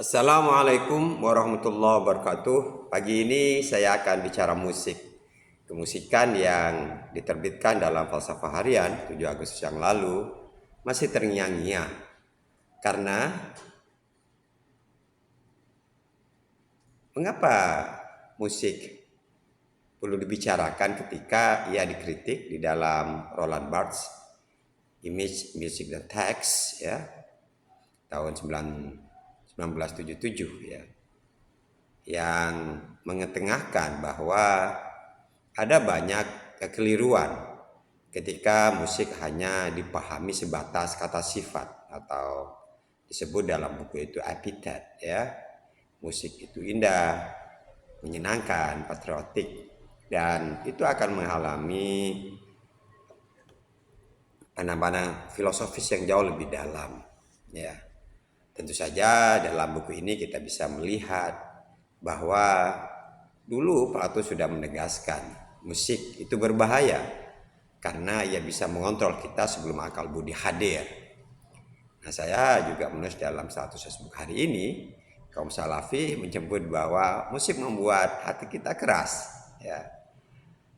Assalamualaikum warahmatullahi wabarakatuh. Pagi ini saya akan bicara musik. Kemusikan yang diterbitkan dalam Falsafah Harian 7 Agustus yang lalu masih terngiang-ngiang. Karena mengapa musik perlu dibicarakan ketika ia dikritik di dalam Roland Barthes Image, Music, dan Text ya, tahun 1977 ya, yang mengetengahkan bahwa ada banyak kekeliruan ketika musik hanya dipahami sebatas kata sifat atau disebut dalam buku itu epithet ya. Musik itu indah, menyenangkan, patriotik, dan itu akan mengalami pandang-pandang filosofis yang jauh lebih dalam ya. Tentu saja dalam buku ini kita bisa melihat bahwa dulu Plato sudah menegaskan musik itu berbahaya karena ia bisa mengontrol kita sebelum akal budi hadir. Nah, saya juga menulis dalam status Facebook hari ini, kaum Salafi menyebut bahwa musik membuat hati kita keras ya.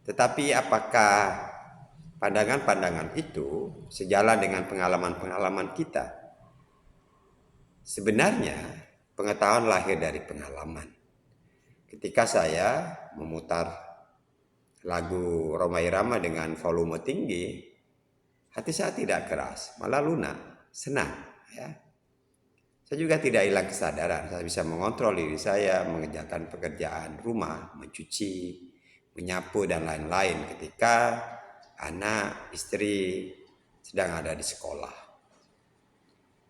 Tetapi apakah pandangan-pandangan itu sejalan dengan pengalaman-pengalaman kita? Sebenarnya pengetahuan lahir dari pengalaman. Ketika saya memutar lagu Rhoma Irama dengan volume tinggi, hati saya tidak keras, malah lunak, senang ya. Saya juga tidak hilang kesadaran, saya bisa mengontrol diri saya, mengerjakan pekerjaan rumah, mencuci, menyapu, dan lain-lain ketika anak, istri sedang ada di sekolah.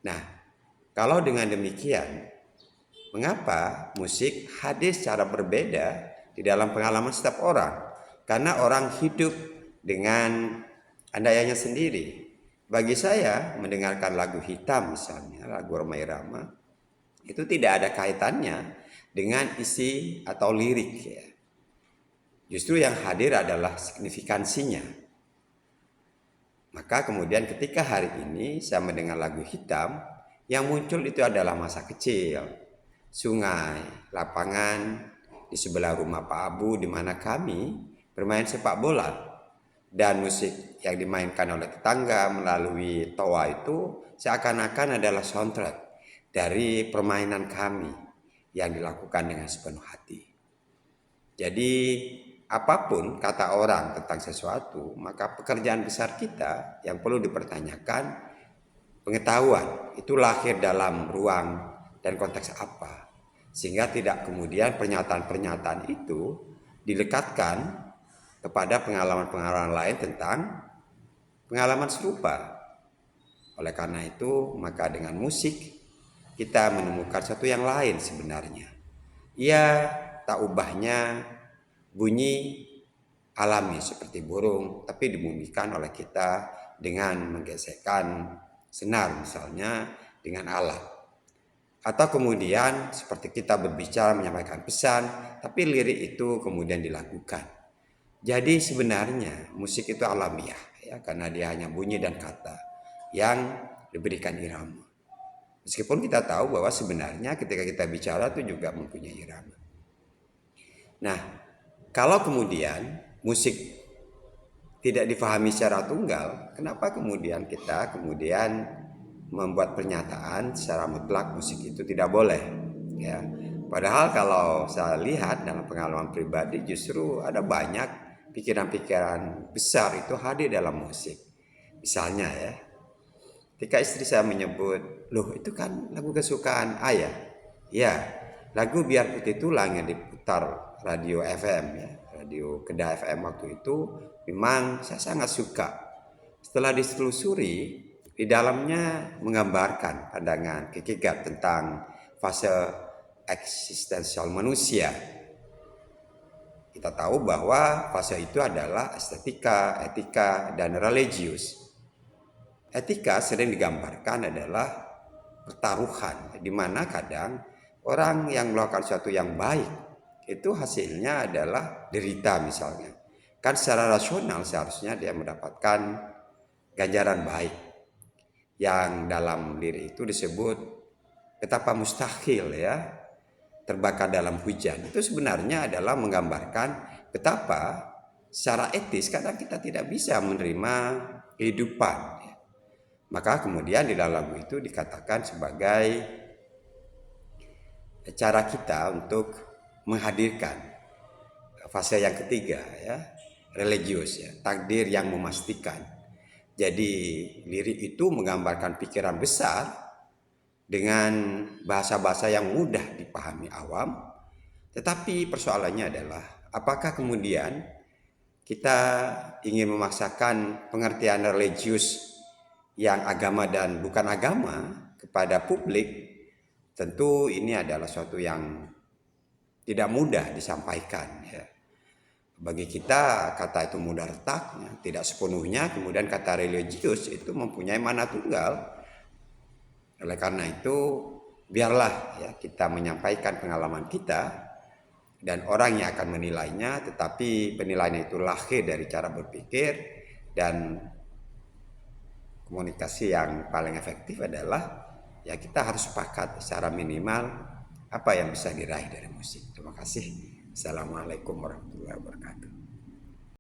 Nah, kalau dengan demikian, mengapa musik hadir secara berbeda di dalam pengalaman setiap orang? Karena orang hidup dengan andayanya sendiri. Bagi saya, mendengarkan lagu hitam misalnya, lagu Rhoma Irama, itu tidak ada kaitannya dengan isi atau lirik ya. Justru yang hadir adalah signifikansinya. Maka kemudian ketika hari ini saya mendengar lagu hitam, yang muncul itu adalah masa kecil, sungai, lapangan di sebelah rumah Pak Abu di mana kami bermain sepak bola, dan musik yang dimainkan oleh tetangga melalui toa itu seakan-akan adalah soundtrack dari permainan kami yang dilakukan dengan sepenuh hati. Jadi apapun kata orang tentang sesuatu, maka pekerjaan besar kita yang perlu dipertanyakan, pengetahuan itu lahir dalam ruang dan konteks apa, sehingga tidak kemudian pernyataan-pernyataan itu dilekatkan kepada pengalaman-pengalaman lain tentang pengalaman serupa. Oleh karena itu, maka dengan musik kita menemukan satu yang lain sebenarnya. Ia tak ubahnya bunyi alami seperti burung, tapi dibumikan oleh kita dengan menggesekkan senar misalnya dengan alat. Atau kemudian seperti kita berbicara menyampaikan pesan, tapi lirik itu kemudian dilakukan. Jadi sebenarnya musik itu alamiah ya, karena dia hanya bunyi dan kata yang diberikan irama. Meskipun kita tahu bahwa sebenarnya ketika kita bicara itu juga mempunyai irama. Nah, kalau kemudian musik tidak difahami secara tunggal, kenapa kemudian kita membuat pernyataan secara mutlak musik itu tidak boleh ya. Padahal kalau saya lihat dalam pengalaman pribadi justru ada banyak pikiran-pikiran besar itu hadir dalam musik. Misalnya ya, ketika istri saya menyebut, loh itu kan lagu kesukaan ayah. Ya, lagu Biar Putih Tulang yang diputar radio FM ya, radio Kedah FM waktu itu memang saya sangat suka. Setelah ditelusuri, di dalamnya menggambarkan pandangan Kierkegaard tentang fase eksistensial manusia. Kita tahu bahwa fase itu adalah estetika, etika, dan religius. Etika sering digambarkan adalah pertaruhan, di mana kadang orang yang melakukan sesuatu yang baik itu hasilnya adalah derita misalnya. Kan secara rasional seharusnya dia mendapatkan ganjaran baik, yang dalam lirik itu disebut betapa mustahil ya terbakar dalam hujan. Itu sebenarnya adalah menggambarkan betapa secara etis kadang kita tidak bisa menerima kehidupan. Maka kemudian di dalam lagu itu dikatakan sebagai cara kita untuk menghadirkan fase yang ketiga ya, religius ya, takdir yang memastikan. Jadi lirik itu menggambarkan pikiran besar dengan bahasa-bahasa yang mudah dipahami awam, tetapi persoalannya adalah apakah kemudian kita ingin memaksakan pengertian religius yang agama dan bukan agama kepada publik. Tentu ini adalah suatu yang tidak mudah disampaikan ya. Bagi kita kata itu mudah retak, ya, tidak sepenuhnya. Kemudian kata religius itu mempunyai makna tunggal. Oleh karena itu biarlah ya kita menyampaikan pengalaman kita dan orang yang akan menilainya, tetapi penilaian itu lahir dari cara berpikir, dan komunikasi yang paling efektif adalah ya kita harus sepakat secara minimal apa yang bisa diraih dari musik. Terima kasih. Assalamualaikum warahmatullahi wabarakatuh.